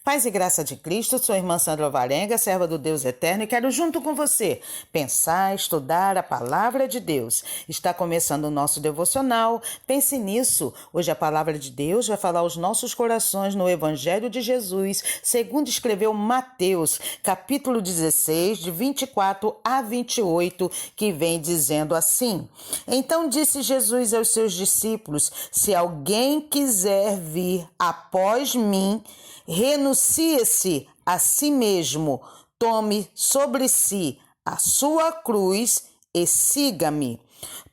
Paz e graça de Cristo, sou a irmã Sandra Alvarenga, serva do Deus Eterno, e quero junto com você pensar, estudar a Palavra de Deus. Está começando o nosso devocional, pense nisso. Hoje a Palavra de Deus vai falar aos nossos corações no Evangelho de Jesus, segundo escreveu Mateus, capítulo 16, de 24 a 28, que vem dizendo assim: Então disse Jesus aos seus discípulos, se alguém quiser vir após mim, renuncie-se a si mesmo, tome sobre si a sua cruz e siga-me.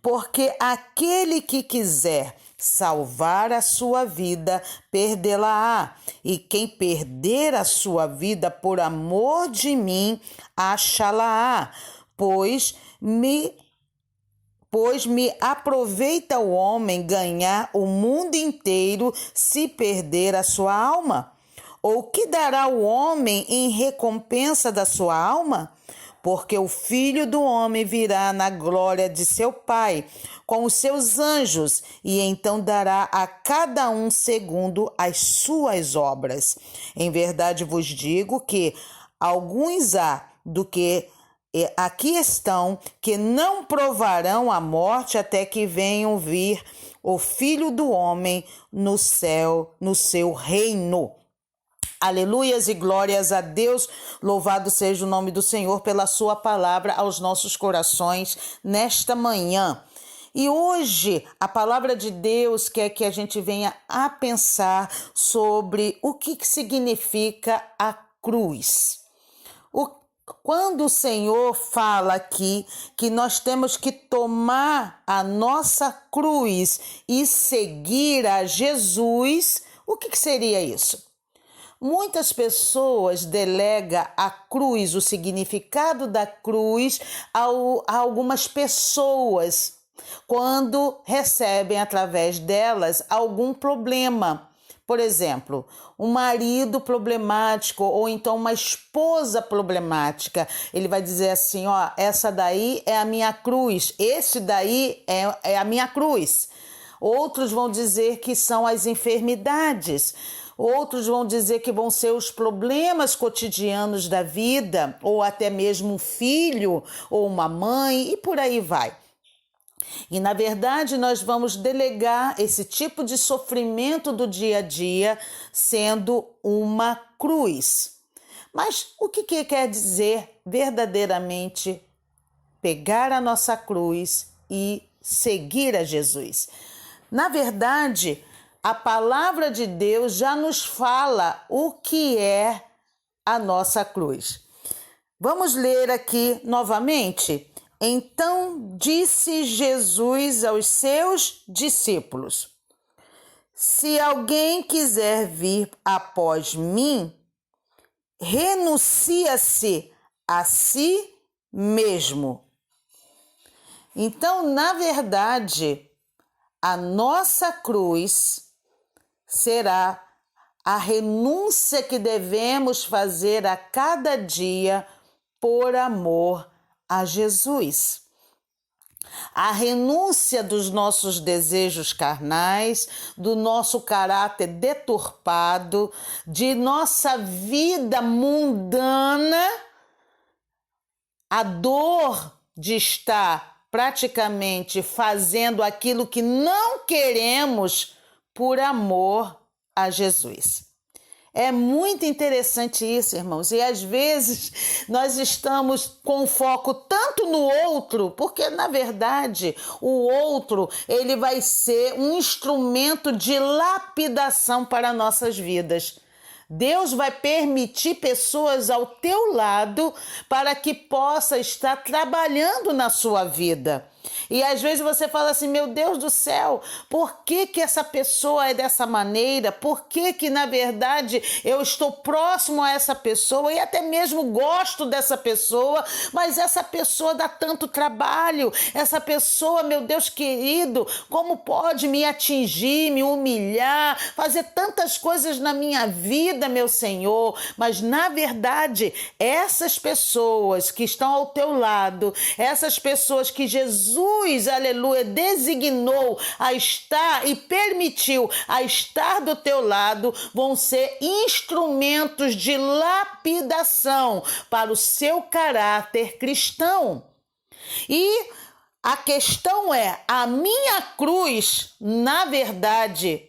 Porque aquele que quiser salvar a sua vida, perdê-la-á. E quem perder a sua vida por amor de mim, achá-la-á. Pois me aproveita o homem ganhar o mundo inteiro se perder a sua alma? Ou que dará o homem em recompensa da sua alma? Porque o Filho do Homem virá na glória de seu Pai, com os seus anjos, e então dará a cada um segundo as suas obras. Em verdade vos digo que alguns há do que aqui estão, que não provarão a morte até que venham vir o Filho do Homem no céu, no seu reino. Aleluias e glórias a Deus, louvado seja o nome do Senhor pela sua palavra aos nossos corações nesta manhã. E hoje a palavra de Deus quer que a gente venha a pensar sobre o que significa a cruz. Quando o Senhor fala aqui que nós temos que tomar a nossa cruz e seguir a Jesus, o que seria isso? Muitas pessoas delegam a cruz, o significado da cruz, a algumas pessoas, quando recebem através delas algum problema. Por exemplo, um marido problemático ou então uma esposa problemática. Ele vai dizer assim, ó, essa daí é a minha cruz, esse daí é a minha cruz. Outros vão dizer que são as enfermidades. Outros vão dizer que vão ser os problemas cotidianos da vida, ou até mesmo um filho ou uma mãe, e por aí vai. E, na verdade, nós vamos delegar esse tipo de sofrimento do dia a dia sendo uma cruz. Mas o que quer dizer verdadeiramente pegar a nossa cruz e seguir a Jesus? Na verdade, a palavra de Deus já nos fala o que é a nossa cruz. Vamos ler aqui novamente. Então disse Jesus aos seus discípulos: Se alguém quiser vir após mim, renuncia-se a si mesmo. Então, na verdade, a nossa cruz será a renúncia que devemos fazer a cada dia por amor a Jesus. A renúncia dos nossos desejos carnais, do nosso caráter deturpado, de nossa vida mundana, a dor de estar praticamente fazendo aquilo que não queremos por amor a Jesus. É muito interessante isso, irmãos, e às vezes nós estamos com foco tanto no outro, porque na verdade o outro ele vai ser um instrumento de lapidação para nossas vidas. Deus vai permitir pessoas ao teu lado para que possa estar trabalhando na sua vida. E às vezes você fala assim, meu Deus do céu, por que essa pessoa é dessa maneira? Por que na verdade eu estou próximo a essa pessoa e até mesmo gosto dessa pessoa, mas essa pessoa dá tanto trabalho, essa pessoa, meu Deus querido, como pode me atingir, me humilhar, fazer tantas coisas na minha vida, meu Senhor? Mas na verdade, essas pessoas que estão ao teu lado, essas pessoas que Jesus Jesus, aleluia, designou a estar e permitiu a estar do teu lado, vão ser instrumentos de lapidação para o seu caráter cristão. E a questão é, a minha cruz, na verdade,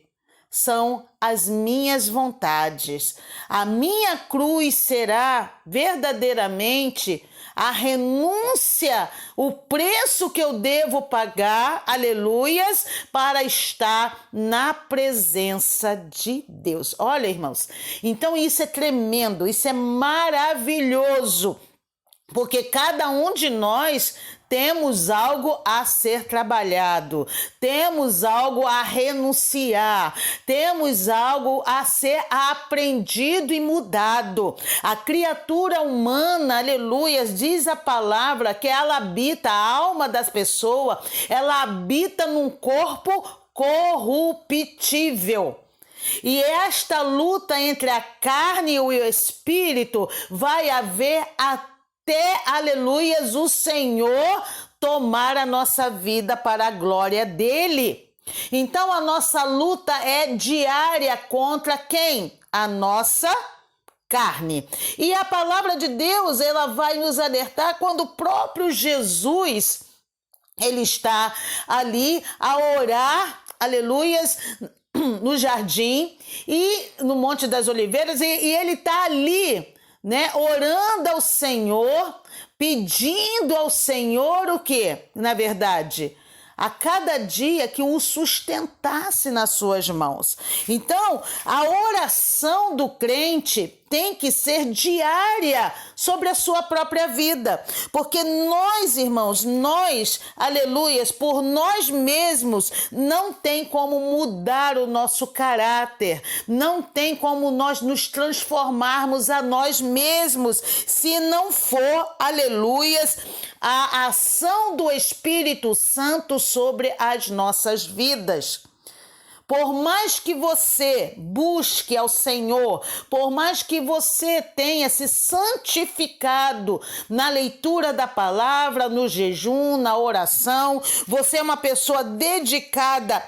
são as minhas vontades. A minha cruz será verdadeiramente a renúncia, o preço que eu devo pagar, aleluias, para estar na presença de Deus. Olha, irmãos, então isso é tremendo, isso é maravilhoso, porque cada um de nós temos algo a ser trabalhado, temos algo a renunciar, temos algo a ser aprendido e mudado. A criatura humana, aleluia, diz a palavra que ela habita, a alma das pessoas, ela habita num corpo corruptível. E esta luta entre a carne e o espírito vai haver até, aleluias, o Senhor tomar a nossa vida para a glória dele. Então a nossa luta é diária contra quem? A nossa carne. E a palavra de Deus, ela vai nos alertar quando o próprio Jesus, ele está ali a orar, aleluias, no jardim e no Monte das Oliveiras, e ele está ali, né, orando ao Senhor, pedindo ao Senhor o quê? Na verdade, a cada dia que o sustentasse nas suas mãos. Então, a oração do crente tem que ser diária sobre a sua própria vida, porque nós, irmãos, nós, aleluias, por nós mesmos, não tem como mudar o nosso caráter, não tem como nós nos transformarmos a nós mesmos, se não for, aleluias, a ação do Espírito Santo sobre as nossas vidas. Por mais que você busque ao Senhor, por mais que você tenha se santificado na leitura da palavra, no jejum, na oração, você é uma pessoa dedicada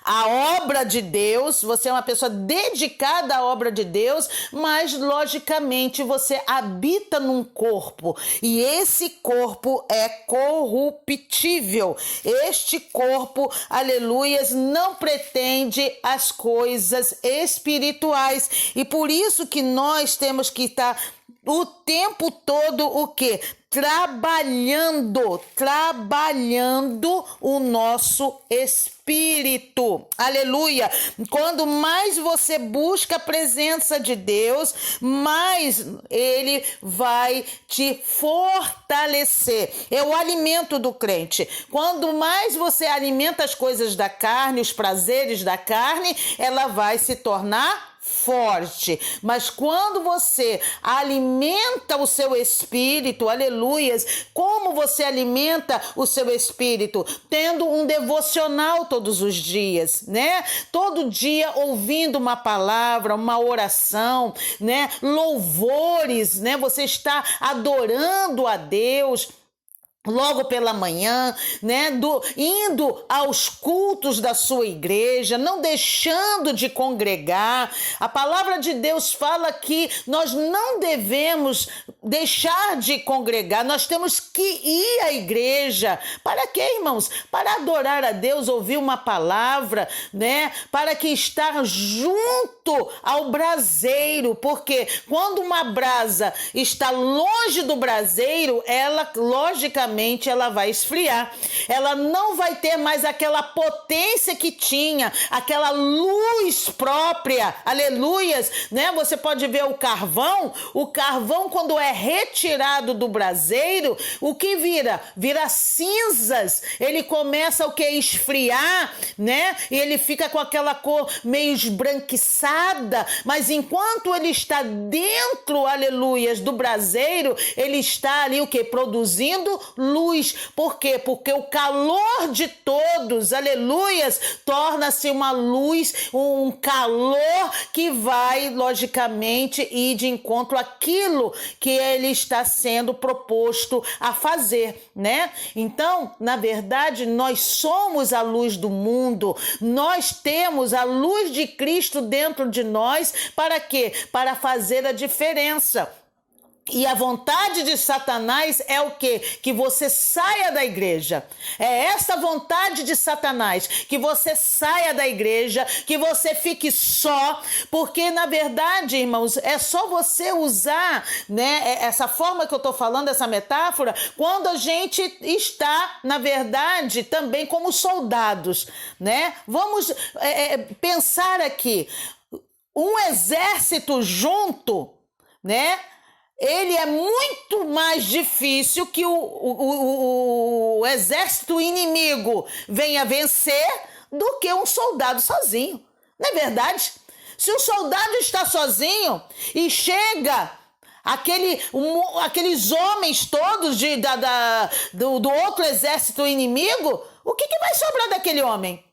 à obra de Deus, você é uma pessoa dedicada à obra de Deus, mas logicamente você habita num corpo e esse corpo é corruptível. Este corpo, aleluias, não pretende as coisas espirituais e por isso que nós temos que estar o tempo todo o quê? Trabalhando o nosso espírito. Aleluia! Quando mais você busca a presença de Deus, mais ele vai te fortalecer. É o alimento do crente. Quando mais você alimenta as coisas da carne, os prazeres da carne, ela vai se tornar forte, mas quando você alimenta o seu espírito, aleluias, como você alimenta o seu espírito? Tendo um devocional todos os dias, né? Todo dia ouvindo uma palavra, uma oração, né? Louvores, né? Você está adorando a Deus logo pela manhã, né, indo aos cultos da sua igreja, não deixando de congregar. A palavra de Deus fala que nós não devemos deixar de congregar, nós temos que ir à igreja. Para quê, irmãos? Para adorar a Deus, ouvir uma palavra, né, para que estar junto ao braseiro, porque quando uma brasa está longe do braseiro, ela, logicamente, ela vai esfriar, ela não vai ter mais aquela potência que tinha, aquela luz própria, aleluias, né? Você pode ver o carvão quando é retirado do braseiro, o que vira? Vira cinzas, ele começa o que? Esfriar, né? E ele fica com aquela cor meio esbranquiçada, mas enquanto ele está dentro, aleluias, do braseiro, ele está ali o que? Produzindo luz. Por quê? Porque o calor de todos, aleluias, torna-se uma luz, um calor que vai, logicamente, ir de encontro àquilo que ele está sendo proposto a fazer, né? Então, na verdade, nós somos a luz do mundo, nós temos a luz de Cristo dentro de nós, para quê? Para fazer a diferença. E a vontade de Satanás é o quê? Que você saia da igreja. É essa vontade de Satanás, que você saia da igreja, que você fique só, porque na verdade, irmãos, é só você usar, né, essa forma que eu estou falando, essa metáfora, quando a gente está, na verdade, também como soldados, né? Vamos pensar aqui, um exército junto, né? Ele é muito mais difícil que o exército inimigo venha vencer do que um soldado sozinho. Não é verdade? Se o soldado está sozinho e chega aqueles homens todos do outro exército inimigo, o que vai sobrar daquele homem?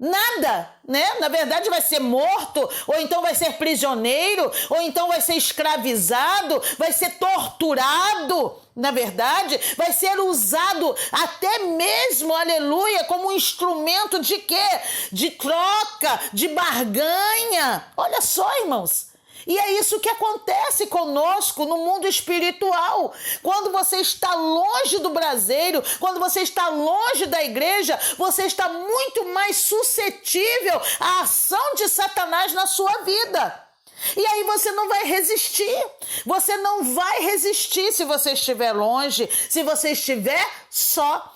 Nada, né? Na verdade vai ser morto, ou então vai ser prisioneiro, ou então vai ser escravizado, vai ser torturado, na verdade, vai ser usado até mesmo, aleluia, como um instrumento de quê? De troca, de barganha. Olha só, irmãos. E é isso que acontece conosco no mundo espiritual. Quando você está longe do braseiro, quando você está longe da igreja, você está muito mais suscetível à ação de Satanás na sua vida. E aí você não vai resistir. Você não vai resistir se você estiver longe, se você estiver só.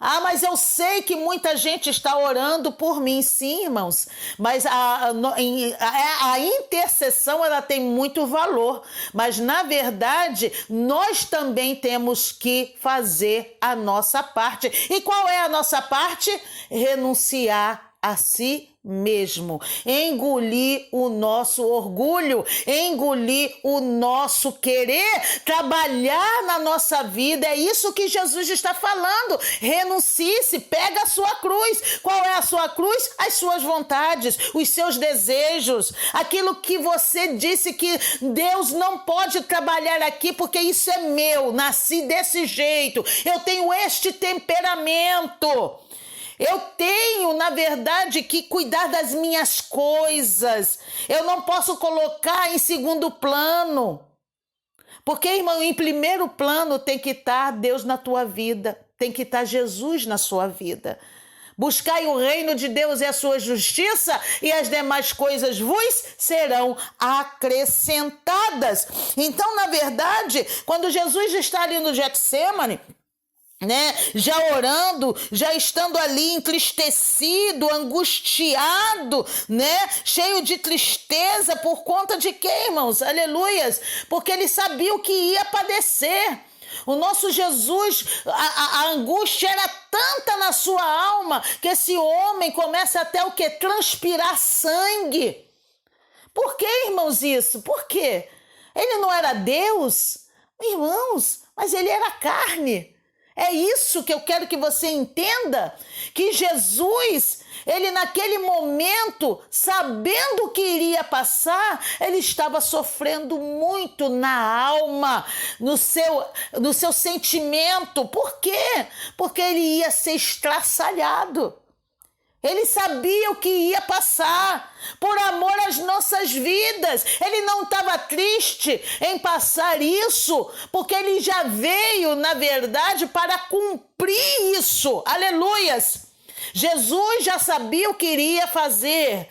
Ah, mas eu sei que muita gente está orando por mim, sim, irmãos, mas a intercessão, ela tem muito valor, mas na verdade nós também temos que fazer a nossa parte. E qual é a nossa parte? Renunciar a si mesmo, engolir o nosso orgulho, engolir o nosso querer, trabalhar na nossa vida. É isso que Jesus está falando. Renuncie-se, pega a sua cruz. Qual é a sua cruz? As suas vontades, os seus desejos, aquilo que você disse que Deus não pode trabalhar aqui porque isso é meu, nasci desse jeito, eu tenho este temperamento. Eu tenho, na verdade, que cuidar das minhas coisas. Eu não posso colocar em segundo plano. Porque, irmão, em primeiro plano tem que estar Deus na tua vida. Tem que estar Jesus na sua vida. Buscai o reino de Deus e a sua justiça, e as demais coisas vos serão acrescentadas. Então, na verdade, quando Jesus está ali no Getsêmani, né, já orando, já estando ali entristecido, angustiado, né, cheio de tristeza, por conta de quê, irmãos? Aleluias! Porque ele sabia o que ia padecer. O nosso Jesus, a angústia era tanta na sua alma que esse homem começa até o quê? Transpirar sangue. Por que, irmãos, isso? Por quê? Ele não era Deus? Irmãos, mas ele era carne. É isso que eu quero que você entenda, que Jesus, ele naquele momento, sabendo o que iria passar, ele estava sofrendo muito na alma, no seu sentimento. Por quê? Porque ele ia ser estraçalhado. Ele sabia o que ia passar, por amor às nossas vidas. Ele não estava triste em passar isso, porque ele já veio, na verdade, para cumprir isso. Aleluias! Jesus já sabia o que iria fazer,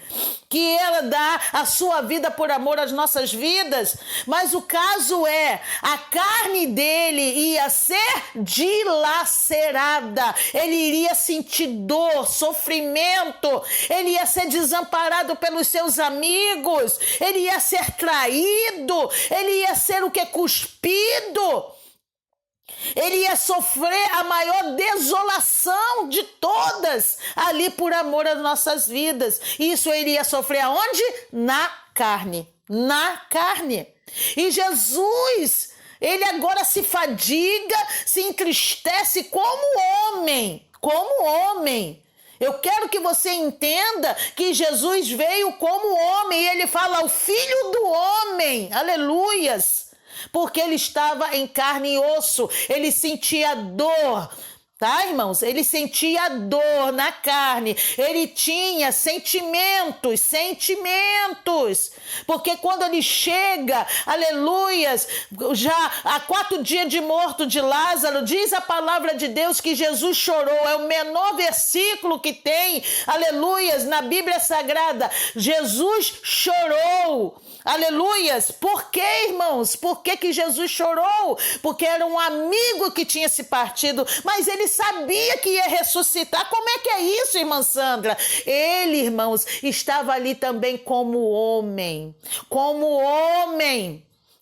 que ia dar a sua vida por amor às nossas vidas, mas o caso é, a carne dele ia ser dilacerada, ele iria sentir dor, sofrimento, ele ia ser desamparado pelos seus amigos, ele ia ser traído, ele ia ser o que? Cuspido. Ele ia sofrer a maior desolação de todas ali por amor às nossas vidas. Isso ele ia sofrer aonde? Na carne. Na carne. E Jesus, Ele agora se fadiga, se entristece como homem, como homem. Eu quero que você entenda que Jesus veio como homem, e ele fala o Filho do Homem, aleluias, porque ele estava em carne e osso, ele sentia dor, tá, irmãos? Ele sentia dor na carne, ele tinha sentimentos, porque quando ele chega, aleluias, já há 4 dias de morto de Lázaro, diz a palavra de Deus que Jesus chorou, é o menor versículo que tem, aleluias, na Bíblia Sagrada, Jesus chorou. Aleluias! Por que, irmãos? Por que Jesus chorou? Porque era um amigo que tinha se partido, mas ele sabia que ia ressuscitar. Como é que é isso, irmã Sandra? Ele, irmãos, estava ali também como homem,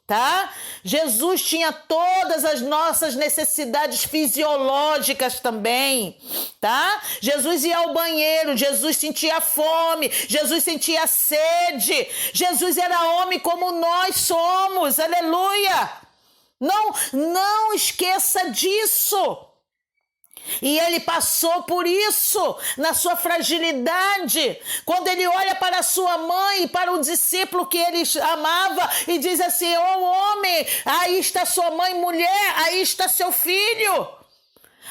tá? Jesus tinha todas as nossas necessidades fisiológicas também, tá? Jesus ia ao banheiro, Jesus sentia fome, Jesus sentia sede, Jesus era homem como nós somos, aleluia! Não esqueça disso. E ele passou por isso, na sua fragilidade, quando ele olha para sua mãe e para o discípulo que ele amava e diz assim, ô homem, aí está sua mãe, mulher, aí está seu filho.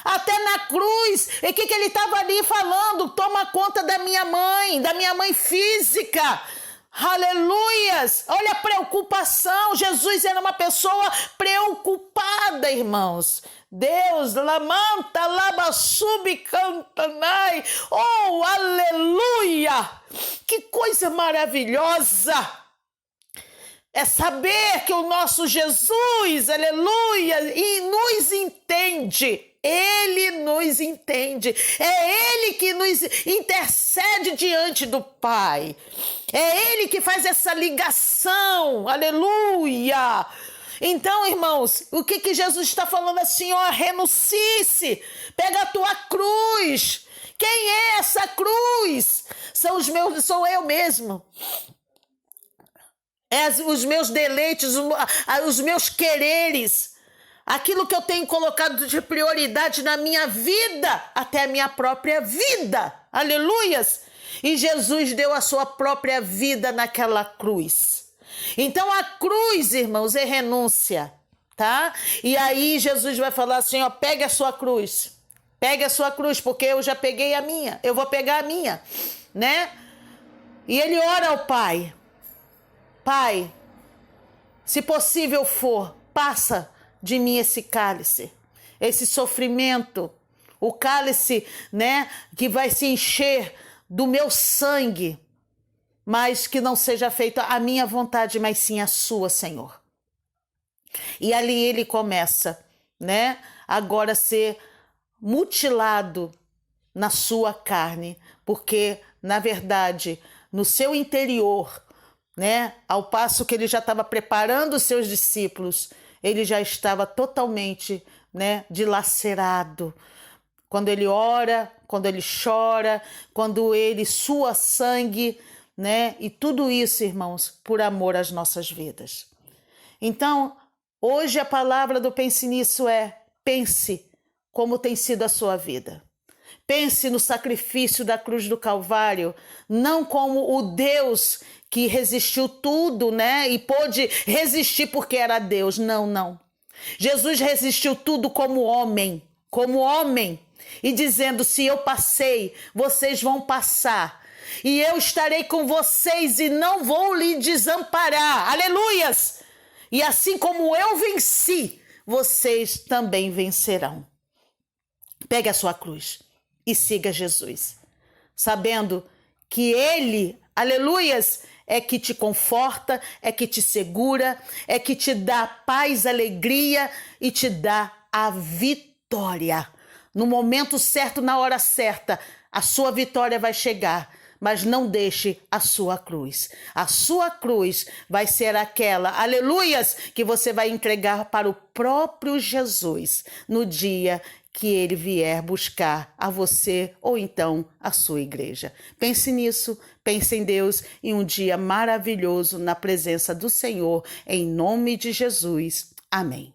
Até na cruz, e o que ele estava ali falando? Toma conta da minha mãe física. Aleluias! Olha a preocupação. Jesus era uma pessoa preocupada, irmãos. Deus, lamanta, labassubi, cantanai. Oh, aleluia! Que coisa maravilhosa! É saber que o nosso Jesus, aleluia, e nos entende. Ele nos entende, é Ele que nos intercede diante do Pai, é Ele que faz essa ligação, aleluia. Então, irmãos, o que Jesus está falando assim, ó, renuncie-se, pega a tua cruz. Quem é essa cruz? Sou eu mesmo. Os meus deleites, os meus quereres, aquilo que eu tenho colocado de prioridade na minha vida, até a minha própria vida, aleluias, e Jesus deu a sua própria vida naquela cruz. Então a cruz, irmãos, é renúncia, tá? E aí Jesus vai falar assim, ó, pegue a sua cruz, porque eu já peguei a minha, eu vou pegar a minha, né? E ele ora ao Pai, Pai, se possível for, passa de mim esse cálice, esse sofrimento, o cálice, né, que vai se encher do meu sangue, mas que não seja feita a minha vontade, mas sim a sua, Senhor. E ali ele começa, né, agora a ser mutilado na sua carne, porque, na verdade, no seu interior, né, ao passo que ele já estava preparando os seus discípulos, ele já estava totalmente, né, dilacerado. Quando ele ora, quando ele chora, quando ele sua sangue, né? E tudo isso, irmãos, por amor às nossas vidas. Então, hoje a palavra do Pense Nisso é: pense como tem sido a sua vida. Pense no sacrifício da cruz do Calvário, não como o Deus que resistiu tudo, né? E pôde resistir porque era Deus. Não. Jesus resistiu tudo como homem, e dizendo, se eu passei, vocês vão passar. E eu estarei com vocês e não vou lhe desamparar. Aleluias! E assim como eu venci, vocês também vencerão. Pegue a sua cruz e siga Jesus, sabendo que Ele, aleluias, é que te conforta, é que te segura, é que te dá paz, alegria e te dá a vitória. No momento certo, na hora certa, a sua vitória vai chegar, mas não deixe a sua cruz. A sua cruz vai ser aquela, aleluias, que você vai entregar para o próprio Jesus no dia que ele vier buscar a você ou então a sua igreja. Pense nisso, pense em Deus e um dia maravilhoso na presença do Senhor, em nome de Jesus. Amém.